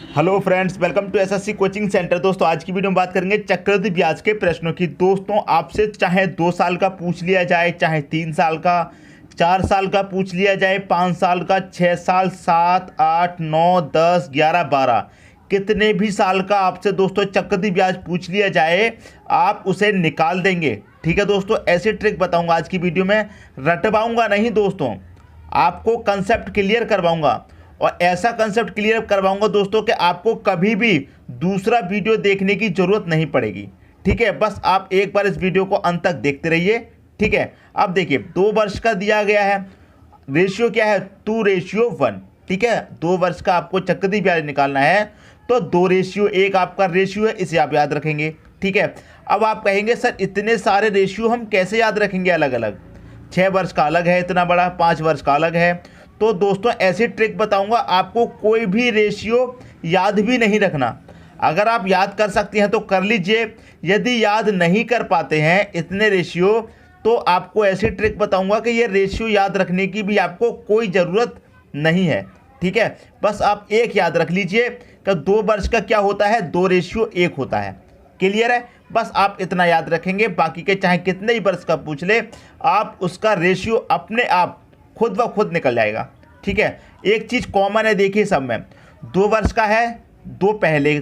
Hello friends, welcome to SSC coaching centre. दोस्तों आज की वीडियो में बात करेंगे चक्रवृद्धि ब्याज के प्रश्नों की। दोस्तों आपसे चाहे 2 साल का पूछ लिया जाए, चाहे 3 साल का, 4 साल का पूछ लिया जाए, 5 साल का, 6 साल, 7, 8, 9, 10, 11, 12, कितने भी साल का आपसे दोस्तों चक्रवृद्धि ब्याज पूछ लिया जाए, आप उसे निकाल देंगे। ठीक है दोस्तों, ऐसी ट्रिक बताऊंगा आज की वीडियो में। रटवाऊंगा नहीं दोस्तों, आपको कंसेप्ट क्लियर करवाऊंगा और ऐसा कंसेप्ट क्लियर करवाऊंगा दोस्तों कि आपको कभी भी दूसरा वीडियो देखने की ज़रूरत नहीं पड़ेगी। ठीक है, बस आप एक बार इस वीडियो को अंत तक देखते रहिए। ठीक है, अब देखिए 2 वर्ष का दिया गया है, रेशियो क्या है 2:1। ठीक है, 2 वर्ष का आपको चक्रवृद्धि ब्याज निकालना है तो 2:1 आपका रेशियो है, इसे आप याद रखेंगे। ठीक है, अब आप कहेंगे सर इतने सारे रेशियो हम कैसे याद रखेंगे अलग अलग, 6 वर्ष का अलग है इतना बड़ा, 5 वर्ष का अलग है। तो दोस्तों ऐसी ट्रिक बताऊंगा, आपको कोई भी रेशियो याद भी नहीं रखना। अगर आप याद कर सकते हैं तो कर लीजिए, यदि याद नहीं कर पाते हैं इतने रेशियो तो आपको ऐसी ट्रिक बताऊंगा कि ये रेशियो याद रखने की भी आपको कोई ज़रूरत नहीं है। ठीक है, बस आप एक याद रख लीजिए कि 2 वर्ष का क्या होता है, 2:1 होता है। क्लियर है, बस आप इतना याद रखेंगे, बाकी के चाहे कितने ही वर्ष का पूछ ले आप उसका रेशियो अपने आप खुद ब खुद निकल जाएगा। ठीक है, एक चीज़ कॉमन है, देखिए सब में 2 वर्ष का है 2 पहले,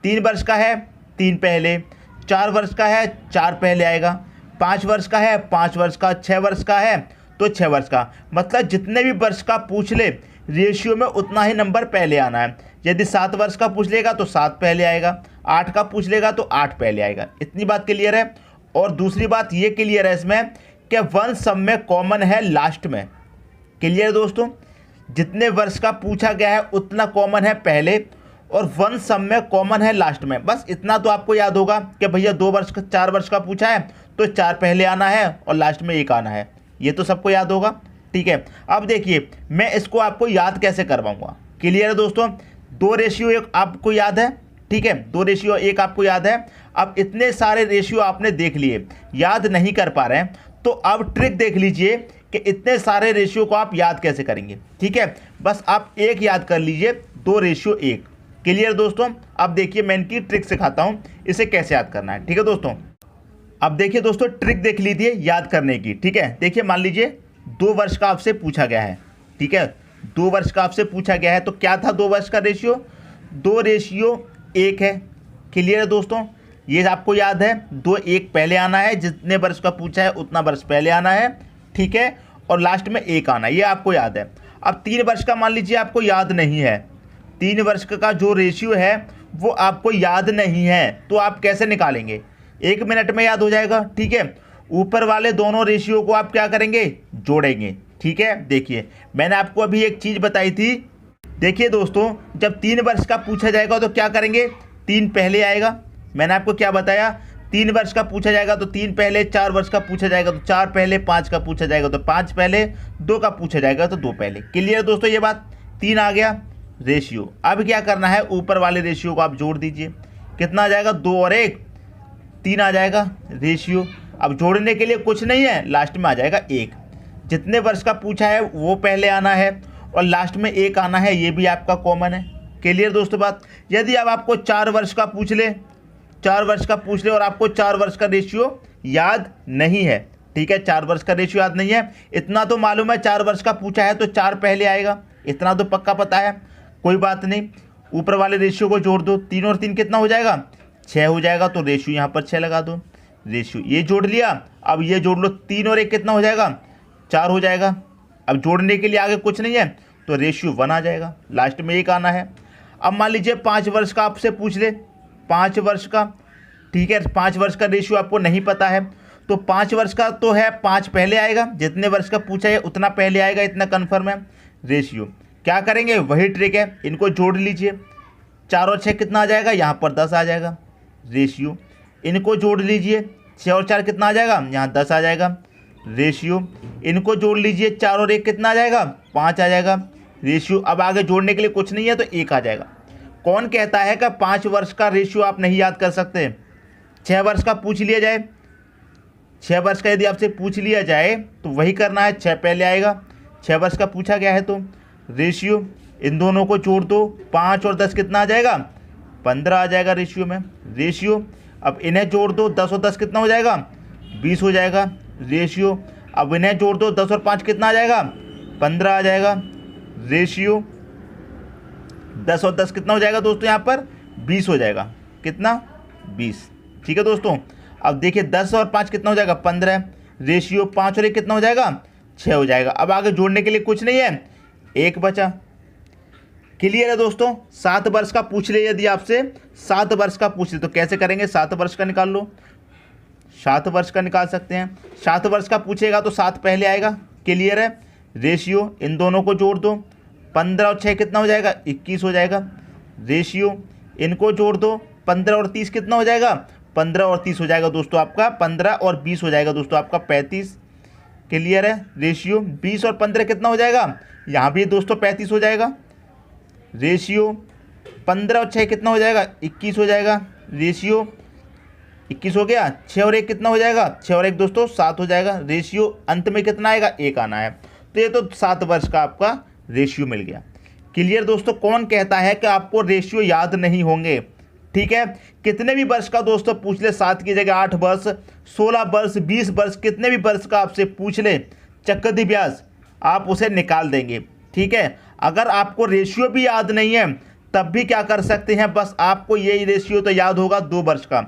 3 वर्ष का है 3 पहले, 4 वर्ष का है 4 पहले आएगा, 5 वर्ष का है 5 वर्ष का, 6 वर्ष का है तो 6 वर्ष का। मतलब जितने भी वर्ष का पूछ ले रेशियो में उतना ही नंबर पहले आना है। यदि 7 वर्ष का पूछ लेगा तो 7 पहले आएगा, 8 का पूछ लेगा तो 8 पहले आएगा। इतनी बात क्लियर है। और दूसरी बात ये क्लियर है इसमें कि 1 सब में कॉमन है लास्ट में। क्लियर दोस्तों, जितने वर्ष का पूछा गया है उतना कॉमन है पहले और 1 सब में कॉमन है लास्ट में। बस इतना तो आपको याद होगा कि भैया 2 वर्ष का 4 वर्ष का पूछा है तो 4 पहले आना है और लास्ट में 1 आना है, ये तो सबको याद होगा। ठीक है, अब देखिए मैं इसको आपको याद कैसे करवाऊंगा। क्लियर है दोस्तों, 2:1 आपको याद है। ठीक है, 2:1 आपको याद है। अब इतने सारे रेशियो आपने देख लिए, याद नहीं कर पा रहे हैं, तो अब ट्रिक देख लीजिए कि इतने सारे रेशियो को आप याद कैसे करेंगे। ठीक है, बस आप एक याद कर लीजिए, 2:1। क्लियर दोस्तों, अब देखिए मैं इनकी ट्रिक सिखाता हूं इसे कैसे याद करना है। ठीक है दोस्तों, अब देखिए दोस्तों ट्रिक देख लीजिए याद करने की। ठीक है, देखिए मान लीजिए 2 वर्ष का आपसे पूछा गया है। ठीक है, 2 वर्ष का आपसे पूछा गया है तो क्या था 2 वर्ष का रेशियो, 2:1 है। क्लियर है दोस्तों, ये आपको याद है, 2:1 पहले आना है, जितने वर्ष का पूछा है उतना वर्ष पहले आना है। ठीक है, और लास्ट में 1 आना है, ये आपको याद है। अब 3 वर्ष का मान लीजिए आपको याद नहीं है, 3 वर्ष का जो रेशियो है वो आपको याद नहीं है, तो आप कैसे निकालेंगे, 1 मिनट में याद हो जाएगा। ठीक है, ऊपर वाले दोनों रेशियो को आप क्या करेंगे, जोड़ेंगे। ठीक है, देखिए मैंने आपको अभी एक चीज़ बताई थी। देखिए दोस्तों, जब 3 वर्ष का पूछा जाएगा तो क्या करेंगे, 3 पहले आएगा। मैंने आपको क्या बताया, 3 वर्ष का पूछा जाएगा तो 3 पहले, 4 वर्ष का पूछा जाएगा तो 4 पहले, 5 का पूछा जाएगा तो 5 पहले, 2 का पूछा जाएगा तो 2 पहले। क्लियर दोस्तों, ये बात 3 आ गया रेशियो। अब क्या करना है, ऊपर वाले रेशियो को आप जोड़ दीजिए, कितना आ जाएगा, 2 और 1 3 आ जाएगा रेशियो। अब जोड़ने के लिए कुछ नहीं है, लास्ट में आ जाएगा 1। जितने वर्ष का पूछा है वो पहले आना है और लास्ट में 1 आना है, ये भी आपका कॉमन है। क्लियर दोस्तों बात। यदि अब आपको 4 वर्ष का पूछ ले, 4 वर्ष का पूछ ले और आपको 4 वर्ष का रेशियो याद नहीं है। ठीक है, 4 वर्ष का रेशियो याद नहीं है, इतना तो मालूम है 4 वर्ष का पूछा है तो 4 पहले आएगा, इतना तो पक्का पता है। कोई बात नहीं, ऊपर वाले रेशियो को जोड़ दो, 3 और 3 कितना हो जाएगा, 6 हो जाएगा, तो रेशियो यहाँ पर 6 लगा दो। रेशियो ये जोड़ लिया, अब ये जोड़ लो, 3 और 1 कितना हो जाएगा, 4 हो जाएगा। अब जोड़ने के लिए आगे कुछ नहीं है तो रेशियो 1 आ जाएगा, लास्ट में 1 आना है। अब मान लीजिए 5 वर्ष का आपसे पूछ ले, 5 वर्ष का। ठीक है, 5 वर्ष का रेशियो आपको नहीं पता है तो 5 वर्ष का तो है 5 पहले आएगा, जितने वर्ष का पूछा है उतना पहले आएगा, इतना कन्फर्म है। रेशियो क्या करेंगे, वही ट्रिक है, इनको जोड़ लीजिए, 4 और 6 कितना आ जाएगा, यहाँ पर 10 आ जाएगा। रेशियो इनको जोड़ लीजिए, 6 और 4 कितना आ जाएगा, यहाँ 10 आ जाएगा। रेशियो इनको जोड़ लीजिए, 4 और 1 कितना आ जाएगा, 5 आ जाएगा। रेशियो अब आगे जोड़ने के लिए कुछ नहीं है तो 1 आ जाएगा। कौन कहता है कि 5 वर्ष का रेशियो आप नहीं याद कर सकते, 6 वर्ष का पूछ लिया जाए, 6 वर्ष का यदि आपसे पूछ लिया जाए तो वही करना है, 6 पहले आएगा, 6 वर्ष का पूछा गया है तो रेशियो इन दोनों को जोड़ दो, 5 और 10 कितना आ जाएगा, 15 आ जाएगा रेशियो में। रेशियो अब इन्हें जोड़ दो, 10 और 10 कितना हो जाएगा, 20 हो जाएगा। रेशियो अब इन्हें जोड़ दो, 10 और 5 कितना आ जाएगा, 15 आ जाएगा। रेशियो 10 और 10 कितना हो जाएगा दोस्तों, यहाँ पर 20 हो जाएगा। कितना, 20। ठीक है दोस्तों, अब देखिए 10 और 5 कितना हो जाएगा, 15। रेशियो 5 और 1 कितना हो जाएगा, 6 हो जाएगा। अब आगे जोड़ने के लिए कुछ नहीं है, 1 बचा। क्लियर है दोस्तों। 7 वर्ष का पूछ ले, यदि आपसे 7 वर्ष का पूछ ले तो कैसे करेंगे, 7 वर्ष का निकाल लो, 7 वर्ष का निकाल सकते हैं। 7 वर्ष का पूछेगा तो 7 पहले आएगा। क्लियर है। रेशियो इन दोनों को जोड़ दो, 15 और 6 कितना हो जाएगा, 21 हो जाएगा। रेशियो इनको जोड़ दो, 15 और 30 कितना हो जाएगा, 15 और 30 हो जाएगा दोस्तों आपका 15 और 20 हो जाएगा दोस्तों आपका 35। क्लियर है। रेशियो 20 और 15 कितना हो जाएगा, यहाँ भी दोस्तों 35 हो जाएगा। रेशियो 15 और 6 कितना हो जाएगा, 21 हो जाएगा। रेशियो 21 हो गया। 6 और 1 कितना हो जाएगा, 6 और 1 दोस्तों 7 हो जाएगा। रेशियो अंत में कितना आएगा, 1 आना है। तो ये तो 7 वर्ष का आपका रेशियो मिल गया। क्लियर दोस्तों। कौन कहता है कि आपको रेशियो याद नहीं होंगे। ठीक है, कितने भी वर्ष का दोस्तों पूछ ले, 7 की जगह 8 वर्ष, 16 वर्ष, 20 वर्ष, कितने भी वर्ष का आपसे पूछ ले चक्रवृद्धि ब्याज, आप उसे निकाल देंगे। ठीक है, अगर आपको रेशियो भी याद नहीं है तब भी क्या कर सकते हैं, बस आपको यही रेशियो तो याद होगा 2 वर्ष का।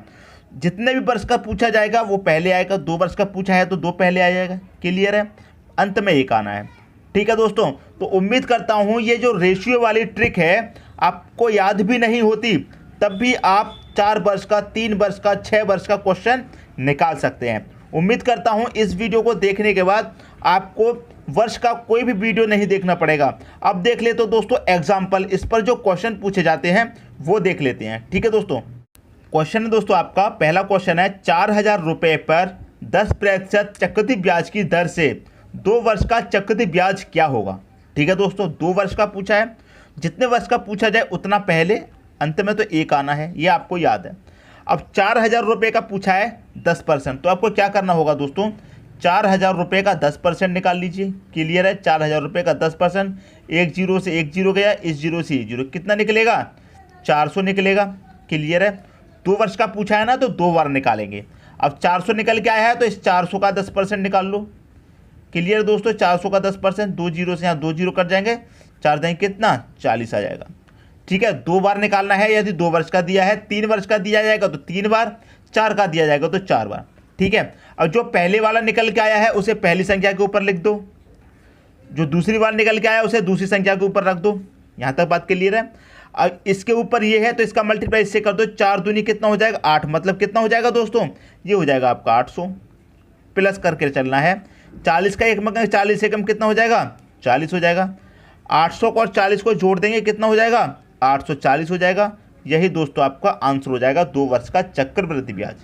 जितने भी वर्ष का पूछा जाएगा वो पहले आएगा, 2 वर्ष का पूछा है तो 2 पहले आ जाएगा। क्लियर है। अंत में 1 आना है। ठीक है दोस्तों, तो उम्मीद करता हूँ ये जो रेशियो वाली ट्रिक है आपको याद भी नहीं होती तब भी आप 4 वर्ष का, 3 वर्ष का, 6 वर्ष का क्वेश्चन निकाल सकते हैं। उम्मीद करता हूँ इस वीडियो को देखने के बाद आपको वर्ष का कोई भी वीडियो नहीं देखना पड़ेगा। अब देख ले तो दोस्तों एग्जाम्पल, इस पर जो क्वेश्चन पूछे जाते हैं वो देख लेते हैं। ठीक है दोस्तों, क्वेश्चन है दोस्तों आपका, पहला क्वेश्चन है 4000 रुपये पर 10% चक्रवृद्धि ब्याज की दर से 2 वर्ष का चक्रवृद्धि ब्याज क्या होगा। ठीक है दोस्तों, 2 वर्ष का पूछा है, जितने वर्ष का पूछा जाए उतना पहले, अंत में तो 1 आना है, ये आपको याद है। अब 4000 रुपये का पूछा है 10%, तो आपको क्या करना होगा दोस्तों, 4000 रुपये का 10% निकाल लीजिए। क्लियर है। 4000 रुपये का 10%, 1 जीरो से 1 जीरो गया, इस जीरो से 1 जीरो, कितना निकलेगा, 400 निकलेगा। क्लियर है। 2 वर्ष का पूछा है ना तो 2 बार निकालेंगे। अब 400 निकल के आया है तो इस 400 का 10% निकाल लो। क्लियर दोस्तों, 400 का 10%, 2 जीरो से यहाँ 2 जीरो कट जाएंगे, 4 देंगे कितना, 40 आ जाएगा। ठीक है, 2 बार निकालना है। यदि 2 वर्ष का दिया है, 3 वर्ष का दिया जाएगा तो 3 बार, 4 का दिया जाएगा तो 4 बार। ठीक है। अब जो पहले वाला निकल के आया है उसे पहली संख्या के ऊपर लिख दो, जो दूसरी बार निकल के आया उसे दूसरी संख्या के ऊपर रख दो। यहाँ तक बात क्लियर है। अब इसके ऊपर ये है तो इसका मल्टीप्लाई इससे कर दो, 4 दूनी कितना हो जाएगा, 8, मतलब कितना हो जाएगा दोस्तों, ये हो जाएगा आपका 800। प्लस करके चलना है, 40 का 1 में 40 एकम कितना हो जाएगा, 40 हो जाएगा। 800 को और 40 को जोड़ देंगे कितना हो जाएगा, 840 हो जाएगा। यही दोस्तों आपका आंसर हो जाएगा 2 वर्ष का चक्रवृद्धि ब्याज।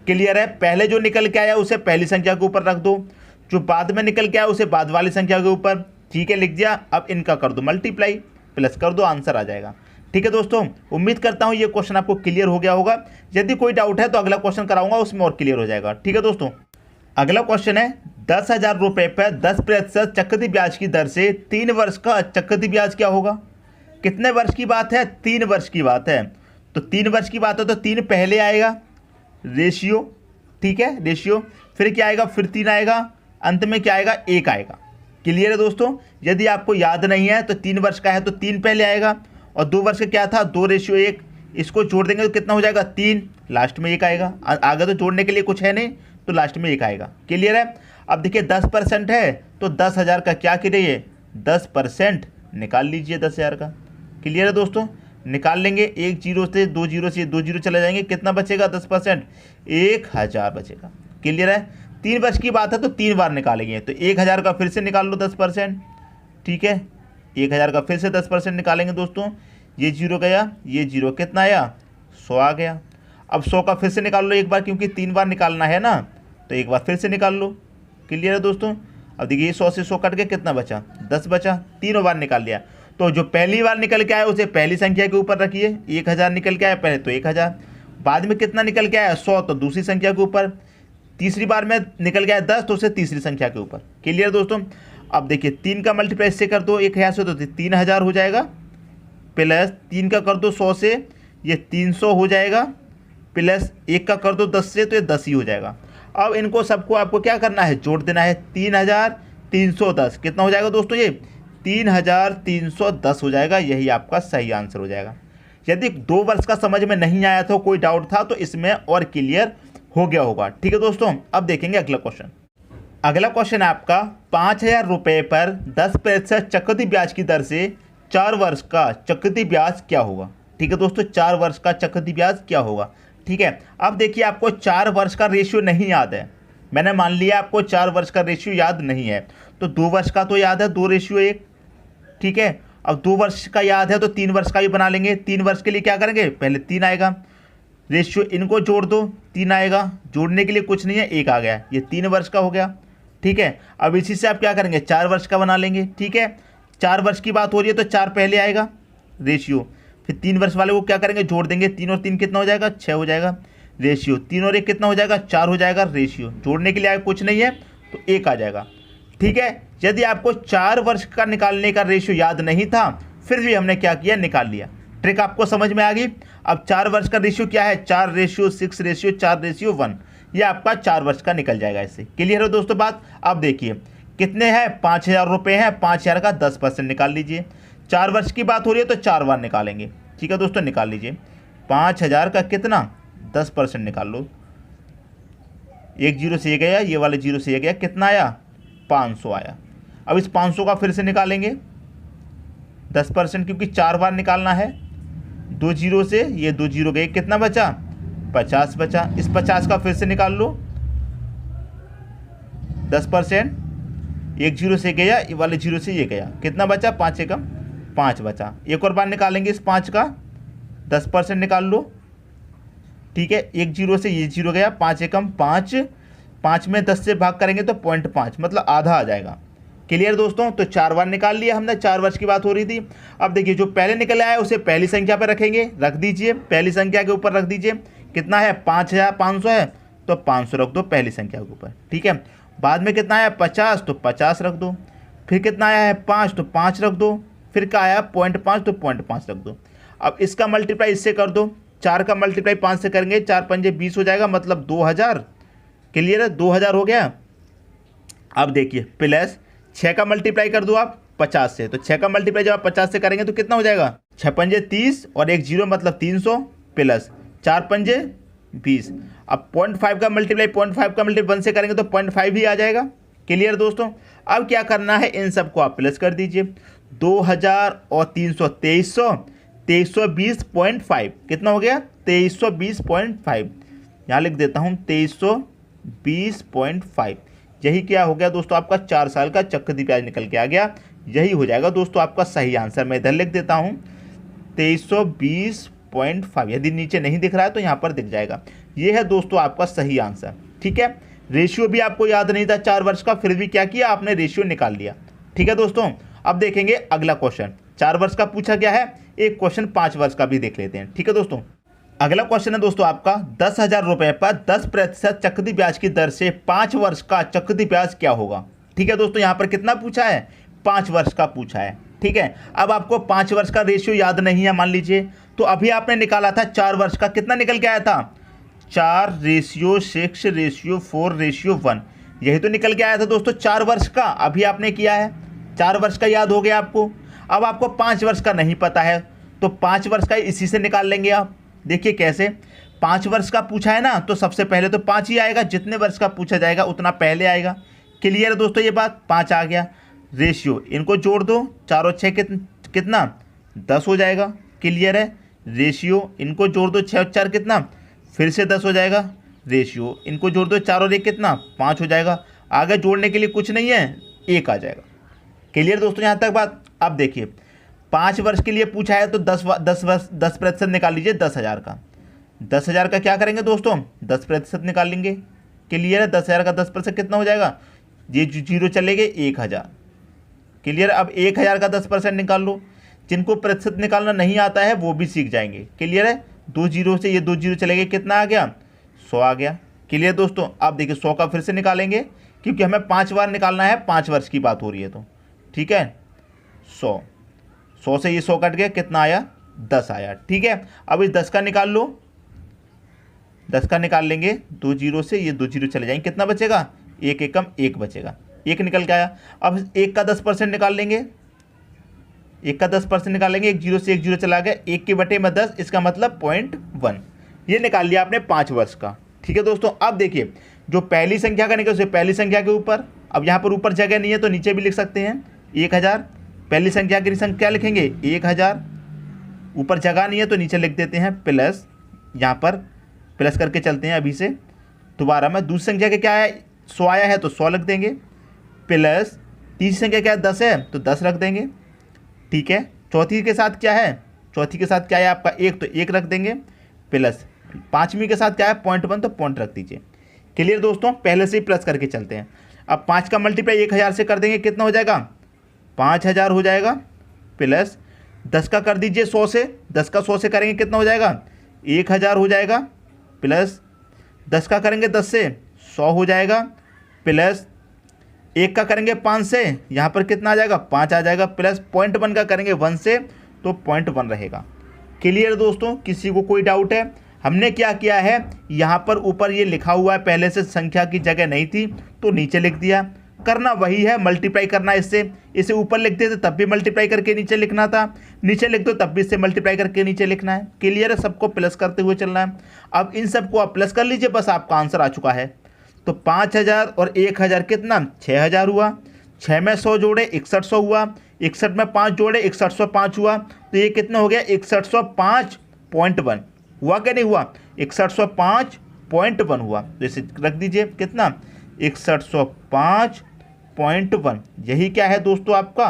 क्लियर है। पहले जो निकल के आया उसे पहली संख्या के ऊपर रख दो, जो बाद में निकल के आया उसे बाद वाली संख्या के ऊपर। ठीक है, लिख दिया। अब इनका कर दो मल्टीप्लाई, प्लस कर दो, आंसर आ जाएगा। ठीक है दोस्तों, उम्मीद करता हूँ ये क्वेश्चन आपको क्लियर हो गया होगा। यदि कोई डाउट है तो अगला क्वेश्चन कराऊंगा, उसमें और क्लियर हो जाएगा। ठीक है दोस्तों, अगला क्वेश्चन है 10,000 रुपये पर 10% चक्रवृद्धि ब्याज की दर से 3 वर्ष का चक्रवृद्धि ब्याज क्या होगा। कितने वर्ष की बात है, 3 वर्ष की बात है। तो 3 वर्ष की बात है तो 3 पहले आएगा, रेशियो। ठीक है, रेशियो, फिर क्या आएगा, फिर 3 आएगा, अंत में क्या आएगा, 1 आएगा। क्लियर है दोस्तों। यदि आपको याद नहीं है तो 3 वर्ष का है तो 3 पहले आएगा, और 2 वर्ष का क्या था, 2 रेशियो 1, इसको जोड़ देंगे तो कितना हो जाएगा, 3, लास्ट में 1 आएगा। आगे तो जोड़ने के लिए कुछ है नहीं तो लास्ट में 1 आएगा। क्लियर है। अब देखिए 10% है तो 10,000 का क्या करिए, 10% निकाल लीजिए 10,000 का। क्लियर है दोस्तों, निकाल लेंगे, 1 जीरो से 2 जीरो से 2 जीरो चले जाएंगे, कितना बचेगा, 10%, 1000 बचेगा। क्लियर है। 3 वर्ष की बात है तो 3 बार निकालेंगे, तो 1000 का फिर से निकाल लो 10%। ठीक है, 1000 का फिर से 10% निकालेंगे दोस्तों, ये जीरो गया, ये जीरो, कितना आया, 100 आ गया। अब 100 का फिर से निकाल लो एक बार, क्योंकि 3 बार निकालना है ना, तो एक बार फिर से निकाल लो। क्लियर है दोस्तों। अब देखिए 100 से 100 कट के कितना बचा, 10 बचा, तीनों बार निकाल लिया। तो जो पहली बार निकल के आया उसे पहली संख्या के ऊपर रखिए, 1000 निकल के आया पहले तो 1000, बाद में कितना निकल के आया, 100, तो दूसरी संख्या के ऊपर, तीसरी बार में निकल गया 10 तो उसे तीसरी संख्या के ऊपर। क्लियर दोस्तों। अब देखिए 3 का मल्टीप्लाई इससे कर दो 1000 से, तो 3000 हो जाएगा, प्लस 3 का कर दो 100 से, ये 300 हो जाएगा, प्लस 1 का कर दो 10 से, तो ये 10 ही हो जाएगा। अब इनको सबको आपको क्या करना है, जोड़ देना है। 3310 कितना हो जाएगा दोस्तों, ये 3310 हो जाएगा। यही आपका सही आंसर हो जाएगा। यदि 2 वर्ष का समझ में नहीं आया था, कोई डाउट था, तो इसमें और क्लियर हो गया होगा। ठीक है दोस्तों, अब देखेंगे अगला क्वेश्चन। अगला क्वेश्चन है आपका 5000 रुपये पर 10% चक्रवृद्धि ब्याज की दर से 4 वर्ष का चक्रवृद्धि ब्याज क्या होगा। ठीक है दोस्तों, 4 वर्ष का चक्रवृद्धि ब्याज क्या होगा। ठीक है, अब देखिए आपको 4 वर्ष का रेशियो नहीं याद है, मैंने मान लिया आपको 4 वर्ष का रेशियो याद नहीं है, तो 2 वर्ष का तो याद है, 2:1। ठीक है, अब 2 वर्ष का याद है तो 3 वर्ष का भी बना लेंगे। 3 वर्ष के लिए क्या करेंगे, पहले 3 आएगा, रेशियो इनको जोड़ दो, 3 आएगा, जोड़ने के लिए कुछ नहीं है, 1 आ गया, ये 3 वर्ष का हो गया। ठीक है, अब इसी से आप क्या करेंगे, 4 वर्ष का बना लेंगे। ठीक है, 4 वर्ष की बात हो रही है तो 4 पहले आएगा रेशियो, फिर 3 वर्ष वाले को क्या करेंगे, जोड़ देंगे, 3 और 3 कितना हो जाएगा, 6 हो जाएगा रेशियो, 3 और 1 कितना हो जाएगा, 4 हो जाएगा रेशियो, जोड़ने के लिए आगे कुछ नहीं है तो 1 आ जाएगा। ठीक है, यदि आपको 4 वर्ष का निकालने का रेशियो याद नहीं था, फिर भी हमने क्या किया, निकाल लिया। ट्रिक आपको समझ में आ गई। अब 4 वर्ष का रेशियो क्या है, 4:6:4:1, ये आपका 4 वर्ष का निकल जाएगा। इससे क्लियर है दोस्तों बात। अब देखिए कितने हैं, 5000 रुपये हैं, 5000 का 10% निकाल लीजिए। 4 वर्ष की बात हो रही है तो 4 बार निकालेंगे। ठीक है दोस्तों, निकाल लीजिए। 5000 का कितना, 10% निकाल लो। 1 0 से ये गया, ये वाले 0 से ये गया, कितना आया, 500 आया। अब इस 500 का फिर से निकालेंगे 10%, क्योंकि 4 बार निकालना है। 2 0 से ये 2 0 गए, कितना बचा, 50 बचा। इस 50 का फिर से निकाल लो 10%, 1 0 से गया, ये वाले 0 से ये गया, कितना बचा, 5 एकम 5 बचा। एक और बार निकालेंगे इस 5 का 10% निकाल लो। ठीक है, 1 0 से ये 0 गया, 5 एकम 5, 5 में 10 से भाग करेंगे तो 0.5 मतलब आधा आ जाएगा। क्लियर दोस्तों, तो 4 बार निकाल लिया हमने, 4 वर्ष की बात हो रही थी। अब देखिए जो पहले निकल आया उसे पहली संख्या पर रखेंगे, रख दीजिए, पहली संख्या के ऊपर रख दीजिए। कितना है, 5500 है तो 500 रख दो पहली संख्या के ऊपर। ठीक है, बाद में कितना आया 50, तो 50 रख दो। फिर कितना आया है 5, तो 5 रख दो। फिर क्या आया 0.5, तो 0.5 रख दो। अब इसका मल्टीप्लाई इससे कर दो, 4 का मल्टीप्लाई 5 से करेंगे, 4 पंजे 20 हो जाएगा, मतलब 2000। क्लियर है, 2000 हो गया। अब देखिए प्लस 6 का मल्टीप्लाई कर दो आप 50 से, तो 6 का मल्टीप्लाई जब आप 50 से करेंगे तो कितना हो जाएगा, 6 पंजे 30 और 1 0 मतलब 300, प्लस 4 पंजे 20। अब 0.5 का मल्टीप्लाई 0.5 का मल्टीप्लाई 1 से करेंगे तो 0.5 ही आ जाएगा। क्लियर दोस्तों, अब क्या करना है, इन सबको आप प्लस कर दीजिए। 2000 और 300 2300, 2320.5 कितना हो गया, 2320.5। यहाँ लिख देता हूँ 2320.5। यही क्या हो गया दोस्तों, आपका 4 साल का चक्रवृद्धि ब्याज निकल के आ गया। यही हो जाएगा दोस्तों आपका सही आंसर। मैं इधर लिख देता हूँ 2320.5। यदि नीचे नहीं दिख रहा है तो यहाँ पर दिख जाएगा। ये है दोस्तों आपका सही आंसर। ठीक है, रेशियो भी आपको याद नहीं था 4 वर्ष का, फिर भी क्या किया आपने, रेशियो निकाल लिया। ठीक है दोस्तों, अब देखेंगे अगला क्वेश्चन। 4 वर्ष का पूछा गया है, एक क्वेश्चन 5 वर्ष का भी देख लेते हैं। ठीक है दोस्तों, अगला क्वेश्चन है दोस्तों आपका 10,000 रुपये पर 10% चक्रवृद्धि ब्याज की दर से 5 वर्ष का चक्रवृद्धि ब्याज क्या होगा। ठीक है दोस्तों, यहाँ पर कितना पूछा है, 5 वर्ष का पूछा है। ठीक है, अब आपको 5 वर्ष का रेशियो याद नहीं है मान लीजिए, तो अभी आपने निकाला था 4 वर्ष का, कितना निकल के आया था, 4:6:4:1, यही तो निकल के आया था दोस्तों 4 वर्ष का। अभी आपने किया है, 4 वर्ष का याद हो गया आपको। अब आपको 5 वर्ष का नहीं पता है, तो 5 वर्ष का इसी से निकाल लेंगे आप। देखिए कैसे, 5 वर्ष का पूछा है ना, तो सबसे पहले तो 5 ही आएगा, जितने वर्ष का पूछा जाएगा उतना पहले आएगा। क्लियर है दोस्तों ये बात, 5 आ गया। रेशियो इनको जोड़ दो, 4 और 6 कितना 10 हो जाएगा। क्लियर है, रेशियो इनको जोड़ दो, 6 और 4 कितना, फिर से 10 हो जाएगा। रेशियो इनको जोड़ दो, 4 और 1 कितना 5 हो जाएगा। आगे जोड़ने के लिए कुछ नहीं है, 1 आ जाएगा। क्लियर दोस्तों यहाँ तक बात। अब देखिए 5 वर्ष के लिए पूछा है तो 10% निकाल लीजिए 10,000 का। 10,000 का क्या करेंगे दोस्तों, 10% निकाल लेंगे। क्लियर है, 10,000 का 10% कितना हो जाएगा, ये 0 चले गए 1,000। क्लियर, अब 1,000 का 10% निकाल लो। जिनको प्रतिशत निकालना नहीं आता है वो भी सीख जाएंगे। क्लियर है, 2 0 से ये 2 0 चले गए, कितना आ गया, 100 आ गया। क्लियर दोस्तों, अब देखिए 100 का फिर से निकालेंगे, क्योंकि हमें 5 बार निकालना है, 5 वर्ष की बात हो रही है तो ठीक है। 100 से ये 100 कट गया, कितना आया 10 आया। ठीक है, अब इस 10 का निकाल लो, 10 का निकाल लेंगे, 2 जीरो से ये 2 जीरो चले जाएंगे, कितना बचेगा 1 एकम 1 बचेगा, 1 निकल के आया। अब 1 का 10% निकाल लेंगे, 1 का 10% निकालेंगे, 1 जीरो से 1 जीरो चला गया, 1 के बटे में 10, इसका मतलब 0.1, ये निकाल लिया आपने 5 वर्ष का। ठीक है दोस्तों, अब देखिए जो पहली संख्या का निकल उसे पहली संख्या के ऊपर, अब यहाँ पर ऊपर जगह नहीं है तो नीचे भी लिख सकते हैं 1000, पहली संख्या की संख्या लिखेंगे 1000, ऊपर जगह नहीं है तो नीचे लिख देते हैं प्लस, यहाँ पर प्लस करके चलते हैं अभी से दोबारा में। दूसरी संख्या के क्या है 100 आया है तो 100 लिख देंगे, प्लस तीसरी संख्या क्या है 10 है तो 10 रख देंगे। ठीक है, चौथी के साथ क्या है, चौथी के साथ क्या है आपका 1 तो 1 रख देंगे, प्लस पाँचवीं के साथ क्या है 0.1 तो पॉइंट रख दीजिए। क्लियर दोस्तों, पहले से ही प्लस करके चलते हैं। अब 5 का मल्टीप्लाई 1000 से कर देंगे, कितना हो जाएगा 5000 हो जाएगा, प्लस 10 का कर दीजिए 100 से, 10 का 100 से करेंगे कितना हो जाएगा 1000 हो जाएगा, प्लस 10 का करेंगे 10 से 100 हो जाएगा, प्लस 1 का करेंगे 5 से, यहाँ पर कितना आ जाएगा 5 आ जाएगा, प्लस 0.1 का करेंगे 1 से तो 0.1 रहेगा। क्लियर दोस्तों, किसी को कोई डाउट है? हमने क्या किया है, यहाँ पर ऊपर ये लिखा हुआ है, पहले से संख्या की जगह नहीं थी तो नीचे लिख दिया, करना वही है, मल्टीप्लाई करना इससे, इसे ऊपर लिख देते तब भी मल्टीप्लाई करके नीचे लिखना था, नीचे लिख दो तब भी इससे मल्टीप्लाई करके नीचे लिखना है। क्लियर है, सबको प्लस करते हुए चलना है। अब इन सबको आप प्लस कर लीजिए, बस आपका आंसर आ चुका है। तो 5000 और 1000 कितना 6000 हुआ, 6 में 100 जोड़े 6100 हुआ, 61 में 5 जोड़े 6105 हुआ, तो ये कितना हो गया 6105.1 हुआ क्या नहीं हुआ 6105.1 हुआ, तो इसे रख दीजिए कितना 6105.1। यही क्या है दोस्तों आपका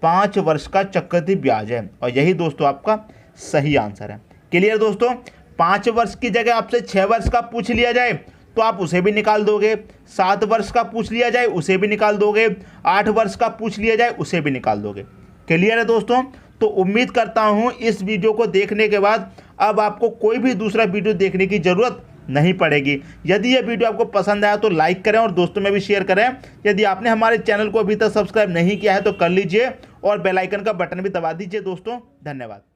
5 वर्ष का चक्रवृद्धि ब्याज है, और यही दोस्तों आपका सही आंसर है। क्लियर दोस्तों, 5 वर्ष की जगह आपसे 6 वर्ष का पूछ लिया जाए तो आप उसे भी निकाल दोगे, 7 वर्ष का पूछ लिया जाए उसे भी निकाल दोगे, 8 वर्ष का पूछ लिया जाए उसे भी निकाल दोगे। क्लियर है दोस्तों, तो उम्मीद करता हूं इस वीडियो को देखने के बाद अब आपको कोई भी दूसरा वीडियो देखने की ज़रूरत नहीं पड़ेगी। यदि यह वीडियो आपको पसंद आया तो लाइक करें और दोस्तों में भी शेयर करें। यदि आपने हमारे चैनल को अभी तक सब्सक्राइब नहीं किया है तो कर लीजिए और बेल आइकन का बटन भी दबा दीजिए दोस्तों। धन्यवाद।